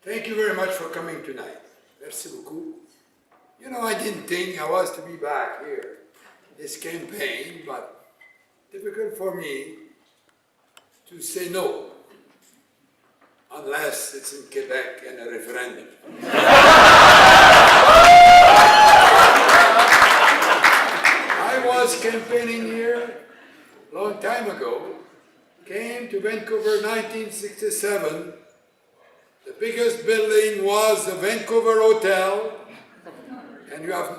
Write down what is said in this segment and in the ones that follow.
Thank you very much for coming tonight. Merci beaucoup. You know, I didn't think I was to be back here, this campaign, but difficult for me to say no, unless it's in Quebec and a referendum. I was campaigning here a long time ago, came to Vancouver 1967. The biggest building was the Vancouver Hotel, and you have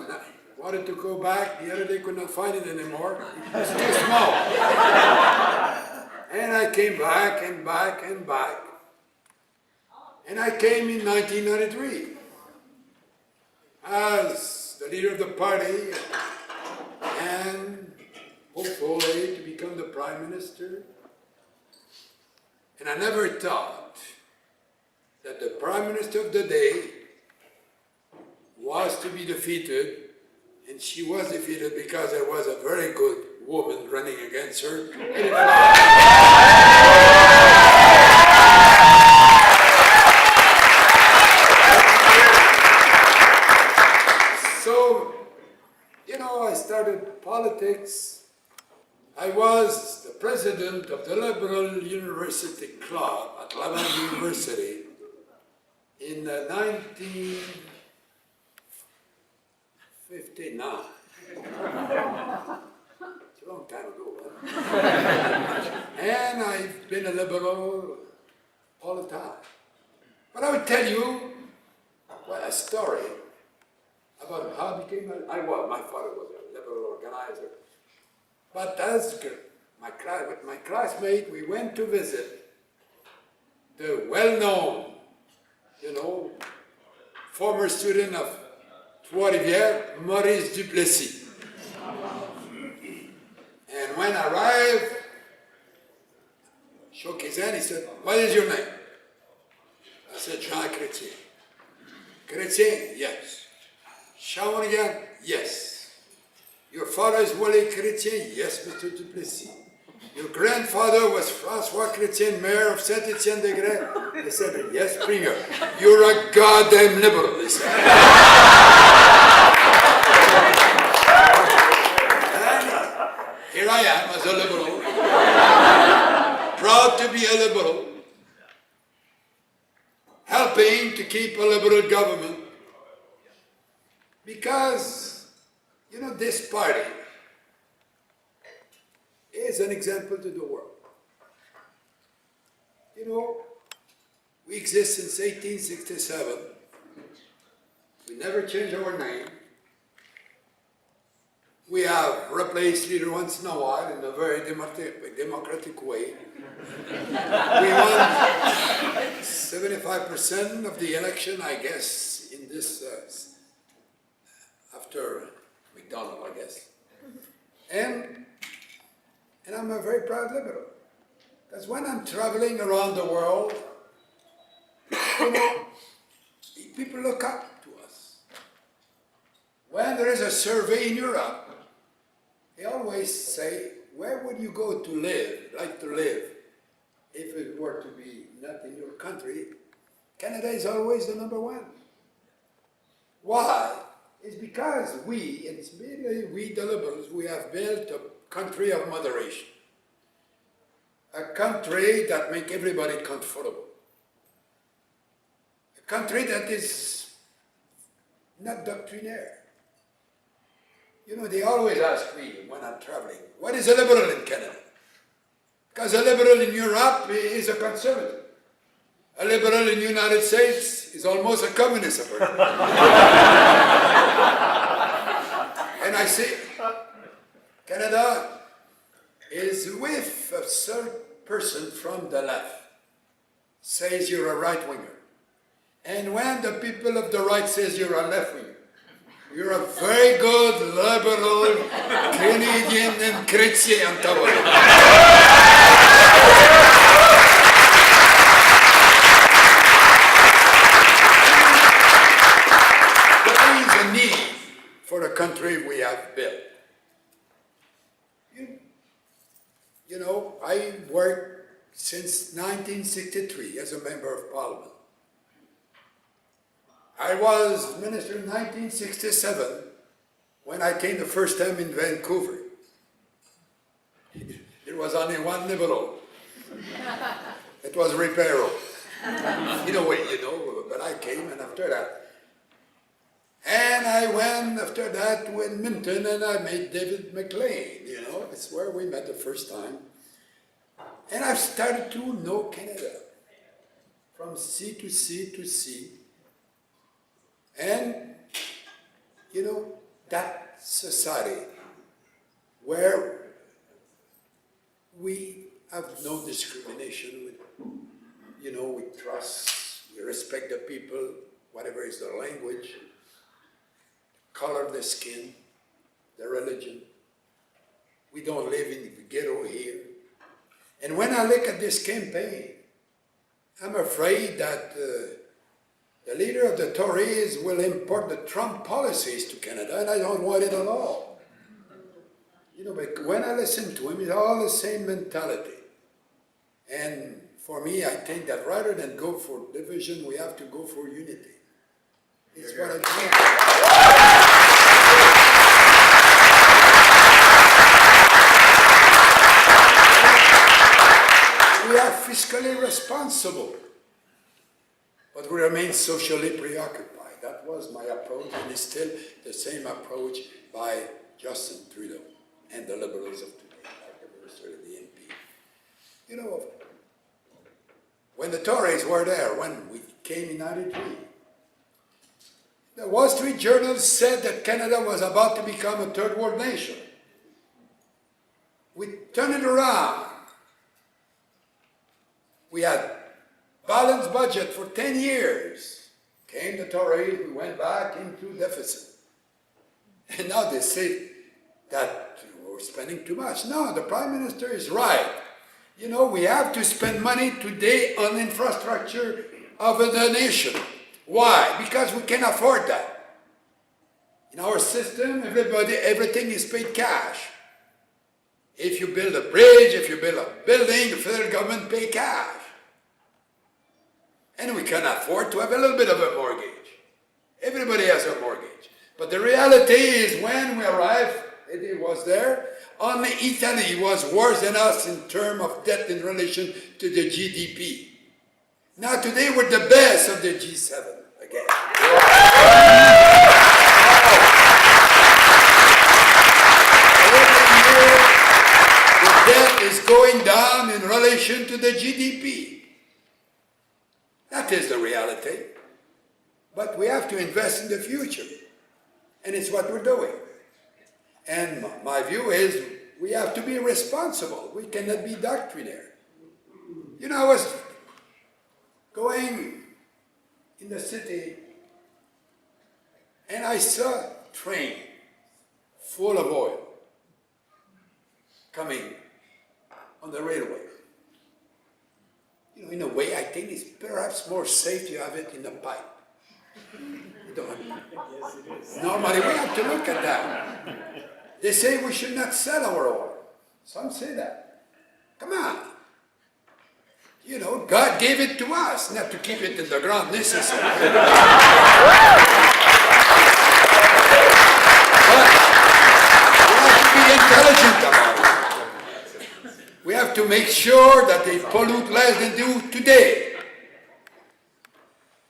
wanted to go back. The other day could not find it anymore. It was too small. And I came back and back and back. And I came in 1993 as the leader of the party and hopefully to become the Prime Minister. And I never thought that the Prime Minister of the day was to be defeated, and she was defeated because there was a very good woman running against her. So, you know, I started politics. I was the president of the Liberal University Club at Laval University in 1959. It's a long time ago, huh? And I've been a liberal all the time. But I would tell you a story about how I became my father was a liberal organizer. But as with my classmate, we went to visit the well-known, you know, former student of Trois-Rivières, Maurice Duplessis. And when I arrived, shook his hand, he said, "What is your name?" I said, "Jean Chrétien." "Chrétien?" "Yes." "Shawinigan?" "Yes." "Your father is Wally Chrétien?" "Yes, Mr. Duplessis." "Your grandfather was François Chrétien, mayor of Saint-Étienne-des-Grès?" I said, "Yes, Premier." "You're a goddamn liberal," he said. And here I am as a liberal, proud to be a liberal, helping to keep a liberal government, because, you know, this party is an example to the world. You know, we exist since 1867. We never changed our name. We have replaced leader once in a while in a very democratic way. We won 75% of the election, I guess, in this, after McDonald, I guess. And I'm a very proud liberal. Because when I'm traveling around the world, you know, people look up to us. When there is a survey in Europe, they always say, where would you go to live, like to live, if it were to be not in your country? Canada is always the number one. Why? It's because it's mainly we the liberals, we have built a country of moderation. A country that makes everybody comfortable. A country that is not doctrinaire. You know, they always ask me when I'm traveling, what is a liberal in Canada? Because a liberal in Europe is a conservative. A liberal in the United States is almost a communist. And I say, Canada is with a certain person from the left says you're a right-winger. And when the people of the right says you're a left-winger, you're a very good liberal Canadian and Chrétien on top of it. There is a need for the country we have built. You know, I worked since 1963 as a member of Parliament. I was minister in 1967 when I came the first time in Vancouver. There was only one liberal. It was Ribeiro. In a way, but I came, and after that. And I went after that to Edmonton, and I met David McLean, It's where we met the first time. And I've started to know Canada from sea to sea to sea. And, that society where we have no discrimination with, we trust, we respect the people, whatever is their language, color of the skin, their religion. We don't live in the ghetto here. And when I look at this campaign, I'm afraid that the leader of the Tories will import the Trump policies to Canada, and I don't want it at all. But when I listen to him, it's all the same mentality. And for me, I think that rather than go for division, we have to go for unity. It's what I think. We are fiscally responsible, but we remain socially preoccupied. That was my approach, and it's still the same approach by Justin Trudeau and the Liberals of today, like the Minister of the NP. When the Tories were there, when we came in 93, the Wall Street Journal said that Canada was about to become a third world nation. We turned it around. We had balanced budget for 10 years. Came the Tories, we went back into deficit. And now they say that we're spending too much. No, the Prime Minister is right. We have to spend money today on infrastructure of the nation. Why? Because we can afford that. In our system, everything is paid cash. If you build a bridge, if you build a building, the federal government pay cash. And we can afford to have a little bit of a mortgage. Everybody has a mortgage. But the reality is when we arrived, it was there, only Italy was worse than us in terms of debt in relation to the GDP. Now today we're the best of the G7 again. Every year the debt is going down in relation to the GDP. That is the reality. But we have to invest in the future. And it's what we're doing. And my view is we have to be responsible. We cannot be doctrinaire. I was going in the city and I saw a train full of oil coming on the railway. In a way, I think it's perhaps more safe to have it in a pipe. Yes, it is. Normally, we have to look at that. They say we should not sell our oil. Some say that. Come on. God gave it to us, not to keep it in the ground necessarily. But we have to be intelligent about it. We have to make sure that they pollute less than they do today.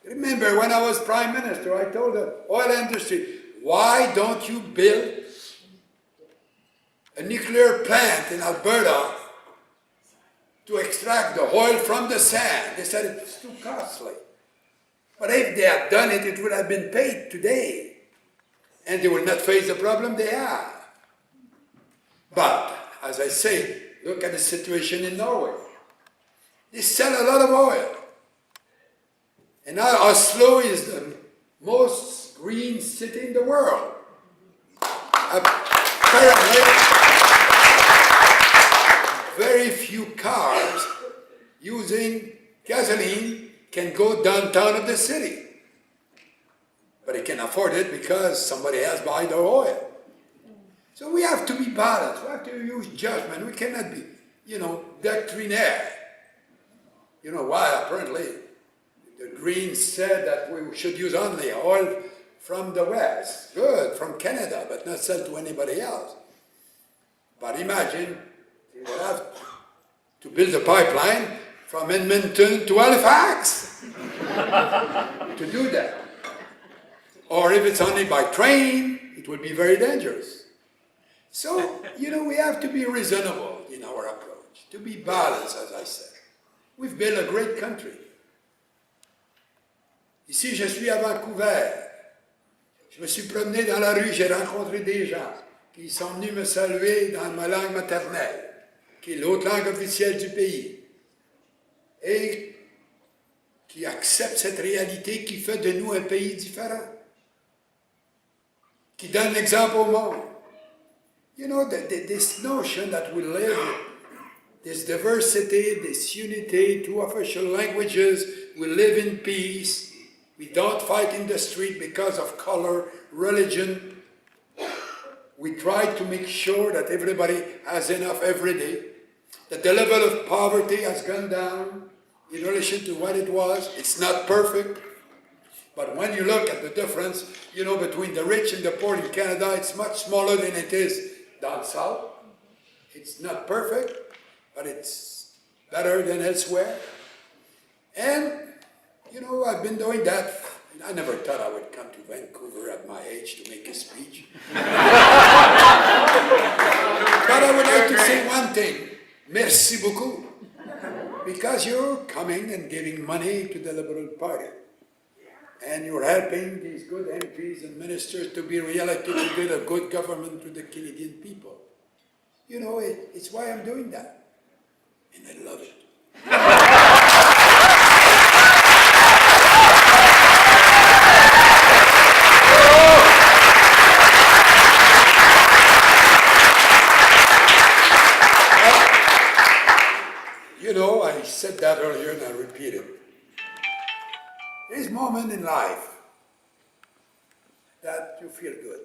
Remember, when I was Prime Minister, I told the oil industry, why don't you build a nuclear plant in Alberta to extract the oil from the sand? They said it's too costly. But if they had done it, it would have been paid today. And they will not face the problem they have. But, as I say, look at the situation in Norway. They sell a lot of oil. And now Oslo is the most green city in the world. Apparently, very few cars using gasoline can go downtown of the city. But they can afford it because somebody else buys their oil. So we have to be balanced. We have to use judgment. We cannot be, doctrinaire. Why? Apparently, the Greens said that we should use only oil from the West. Good, from Canada, but not sell to anybody else. But imagine, you will have to build a pipeline from Edmonton to Halifax to do that. Or if it's only by train, it would be very dangerous. So, we have to be reasonable in our approach, to be balanced, as I said. We've built a great country. Ici, je suis à Vancouver. Je me suis promené dans la rue, j'ai rencontré des gens qui sont venus me saluer dans ma langue maternelle, qui est l'autre langue officielle du pays, et qui acceptent cette réalité qui fait de nous un pays différent, qui donne l'exemple au monde. This notion that we live, this diversity, this unity, two official languages, we live in peace, we don't fight in the street because of color, religion. We try to make sure that everybody has enough every day, that the level of poverty has gone down in relation to what it was. It's not perfect, but when you look at the difference, between the rich and the poor in Canada, it's much smaller than it is down south. It's not perfect, but it's better than elsewhere. And, I've been doing that. I never thought I would come to Vancouver at my age to make a speech. But I would like to say one thing. Merci beaucoup. Because you're coming and giving money to the Liberal Party. And you're helping these good MPs and ministers to be re-elected to build a good government to the Canadian people. It's why I'm doing that. And I love it. I said that earlier and I repeat it. There's a moment in life that you feel good,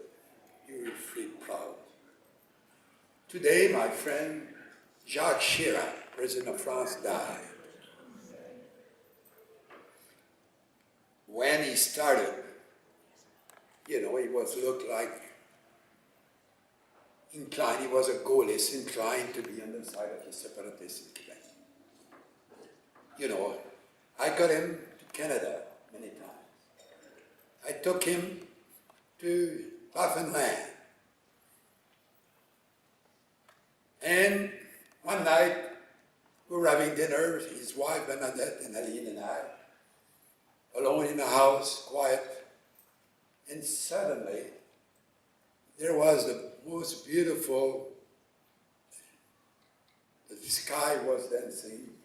you feel proud. Today, my friend Jacques Chirac, President of France, died. When he started, he looked like inclined, he was a Gaullist, inclined to be on the side of the separatists in Quebec. I got him to Canada many times. I took him to Newfoundland. And one night, we were having dinner, his wife, Bernadette, and Aline and I, alone in the house, quiet. And suddenly, there was the most beautiful, the sky was dancing,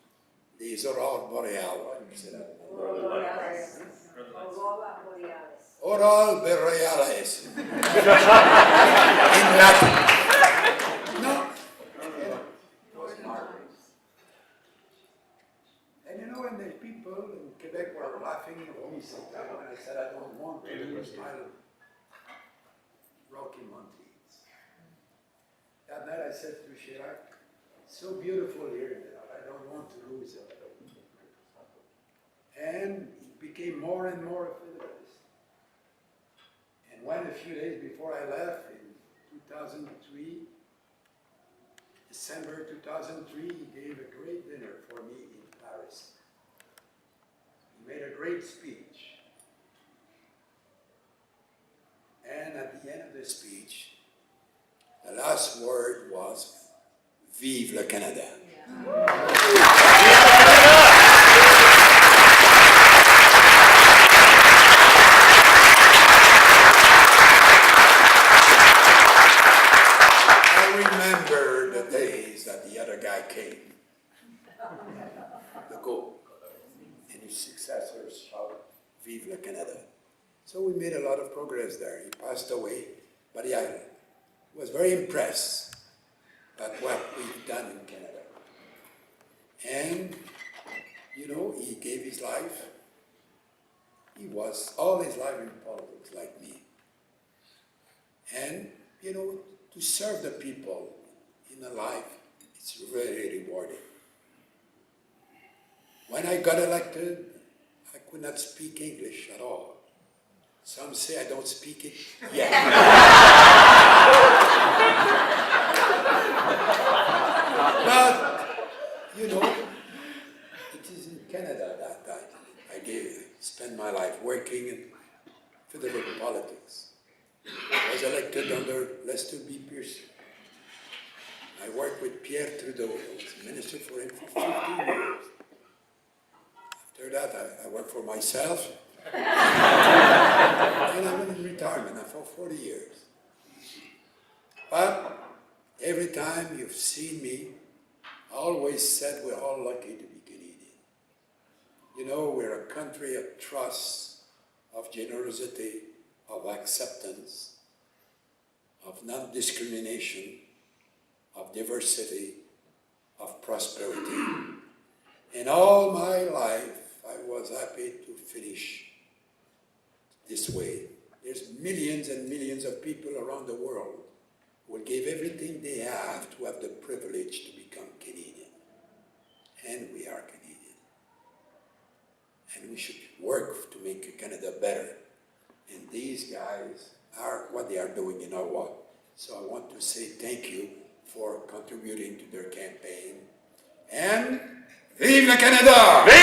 les aurores boreales. Aurores boreales. In Latin. No. And when the people in Quebec were laughing at me sometimes, and I said, I don't want to lose my Rocky Mountains. That night I said to Chirac, it's so beautiful here now, I don't want to lose it. And it became more and more a Federalist. And when a few days before I left in 2003, December 2003, he gave a great dinner for me in Paris. He made a great speech. And at the end of the speech, the last word was, Vive le Canada. I remember the days that the other guy came, the go, and his successors shouted, Vive le Canada. So we made a lot of progress there. He passed away, but I was very impressed at what we've done in Canada. And, he gave his life. He was all his life in politics like me. And, to serve the people in a life, it's very rewarding. When I got elected, I could not speak English at all. Some say I don't speak it yet. But, you know, it is in Canada that I spent my life working in federal politics. I was elected under Lester B. Pearson. I worked with Pierre Trudeau. I was minister for him for 15 years. After that, I worked for myself. And I'm in retirement now for 40 years. But every time you've seen me, I always said we're all lucky to be Canadian. You know, we're a country of trust, of generosity, of acceptance, of non-discrimination, of diversity, of prosperity. And all my life, I was happy to finish this way. There's millions and millions of people around the world who will give everything they have to have the privilege to become Canadian. And we are Canadian. And we should work to make Canada better. And these guys are what they are doing in Ottawa. So I want to say thank you for contributing to their campaign. And vive le Canada! Vive!